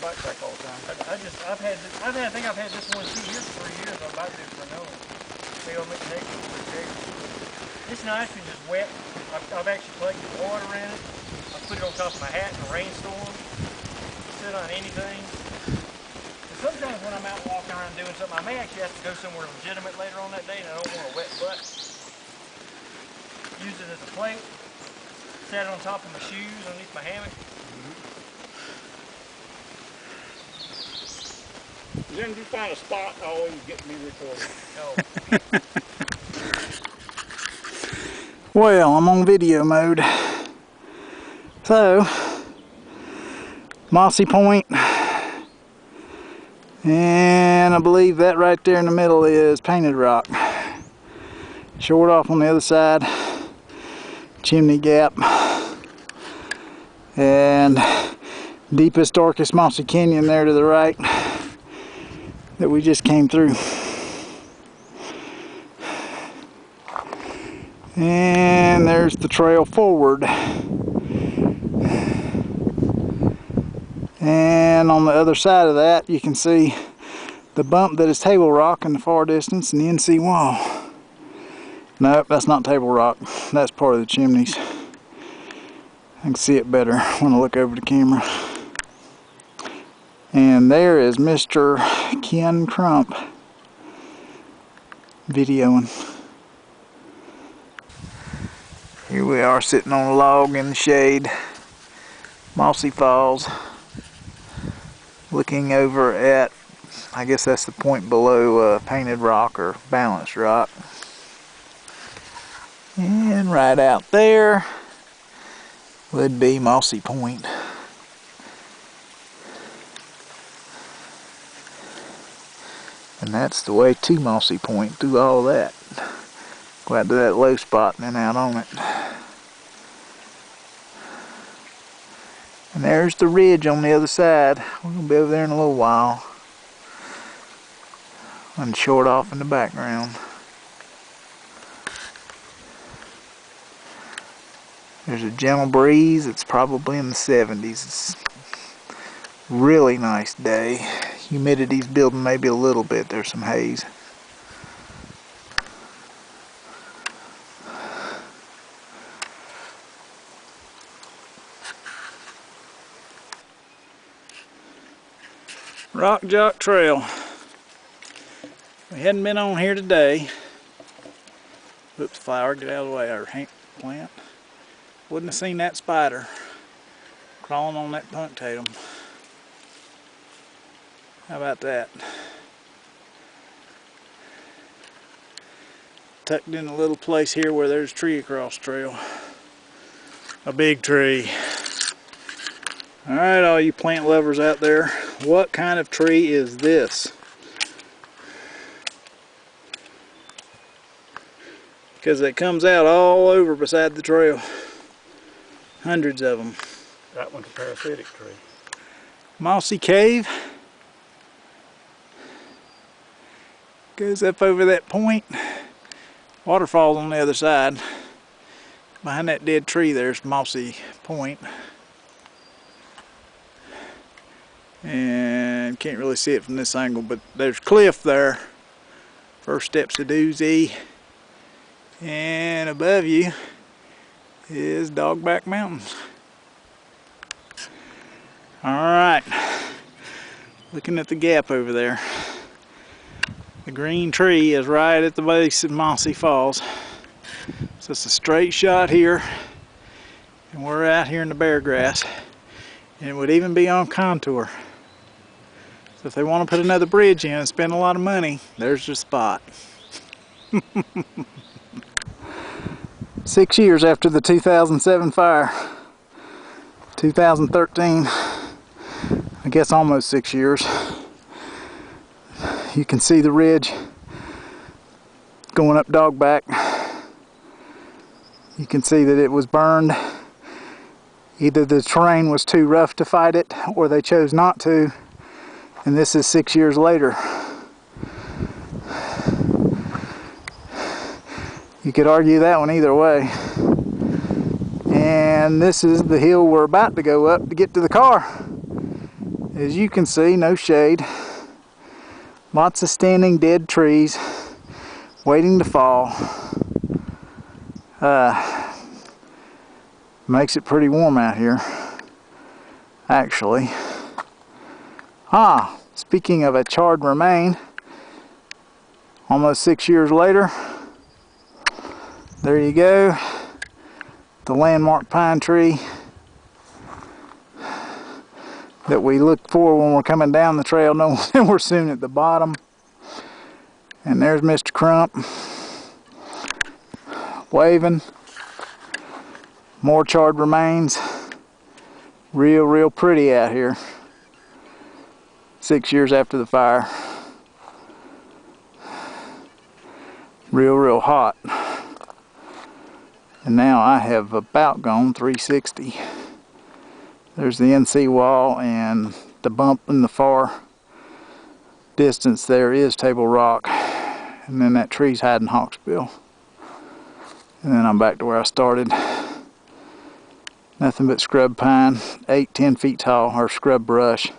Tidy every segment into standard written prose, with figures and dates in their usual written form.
backtrack all the time. I think I've had this one 2 years, 3 years. I'm about to do for another one. Maybe I'll make the next one for Jake. It's nice and just wet. I've actually collected water in it. I put it on top of my hat in a rainstorm. Sit on anything. And sometimes when I'm out walking around doing something, I may actually have to go somewhere legitimate later on that day, and I don't want a wet butt. Use it as a plate. Set it on top of my shoes underneath my hammock. Then you find a spot, always get me recorded. Oh. Well, I'm on video mode. So, Mossy Point, and I believe that right there in the middle is Painted Rock. Short off on the other side, Chimney Gap, and deepest, darkest Mossy Canyon there to the right that we just came through. And there's the trail forward. And on the other side of that, you can see the bump that is Table Rock in the far distance and the NC wall. Nope, that's not Table Rock. That's part of the chimneys. I can see it better when I look over the camera. And there is Mr. Ken Crump videoing. Here we are sitting on a log in the shade, Mossy Falls, looking over at, I guess that's the point below Painted Rock or Balanced Rock. And right out there would be Mossy Point. And that's the way to Mossy Point through all that. Go out to that low spot and then out on it. And there's the ridge on the other side. We're going to be over there in a little while. And short off in the background. There's a gentle breeze. It's probably in the 70s. It's a really nice day. Humidity's building maybe a little bit. There's some haze. Rock Jock Trail. We hadn't been on here today. Oops, flower, get out of the way, our plant. Wouldn't have seen that spider crawling on that punctatum. How about that? Tucked in a little place here where there's a tree across the trail. A big tree. Alright, all you plant lovers out there, what kind of tree is this? Because it comes out all over beside the trail. Hundreds of them. That one's a parasitic tree. Mossy Cave. Goes up over that point. Waterfall's on the other side. Behind that dead tree there's Mossy Point. And can't really see it from this angle, but there's cliff there. First Steps to Doozy. And above you is Dogback Mountain. Alright, looking at the gap over there. The green tree is right at the base of Mossy Falls. So it's a straight shot here. And we're out here in the bear grass. And it would even be on contour. So if they want to put another bridge in and spend a lot of money, there's your spot. 6 years after the 2007 fire. 2013. I guess almost 6 years. You can see the ridge going up Dogback. You can see that it was burned. Either the terrain was too rough to fight it, or they chose not to. And this is 6 years later. You could argue that one either way. And this is the hill we're about to go up to get to the car. As you can see, no shade. Lots of standing dead trees waiting to fall. Makes it pretty warm out here, actually. Speaking of a charred remain, almost 6 years later, there you go, the landmark pine tree that we look for when we're coming down the trail, knowing we're soon at the bottom. And there's Mr. Crump waving. More charred remains. Real pretty out here. 6 years after the fire. Real hot. And now I have about gone 360. There's the NC wall, and the bump in the far distance there is Table Rock. And then that tree's hiding Hawksbill. And then I'm back to where I started. Nothing but scrub pine, 8-10 feet tall, or scrub brush,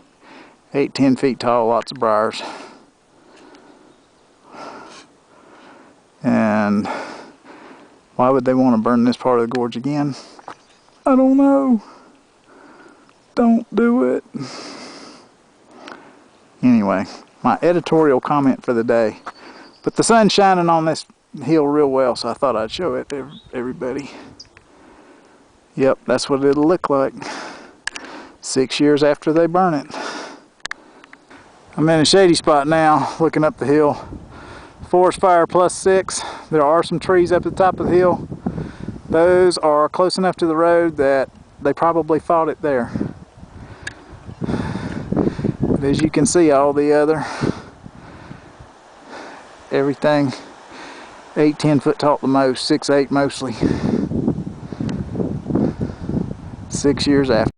8-10 feet tall, lots of briars. And why would they want to burn this part of the gorge again? I don't know. Don't do it. Anyway, my editorial comment for the day. But the sun's shining on this hill real well, so I thought I'd show it to everybody. Yep, that's what it'll look like 6 years after they burn it. I'm in a shady spot now, looking up the hill. Forest fire +6. There are some trees up at the top of the hill. Those are close enough to the road that they probably fought it there. But as you can see, all the other, everything 8-10 foot tall at the most, 6-8 mostly. 6 years after.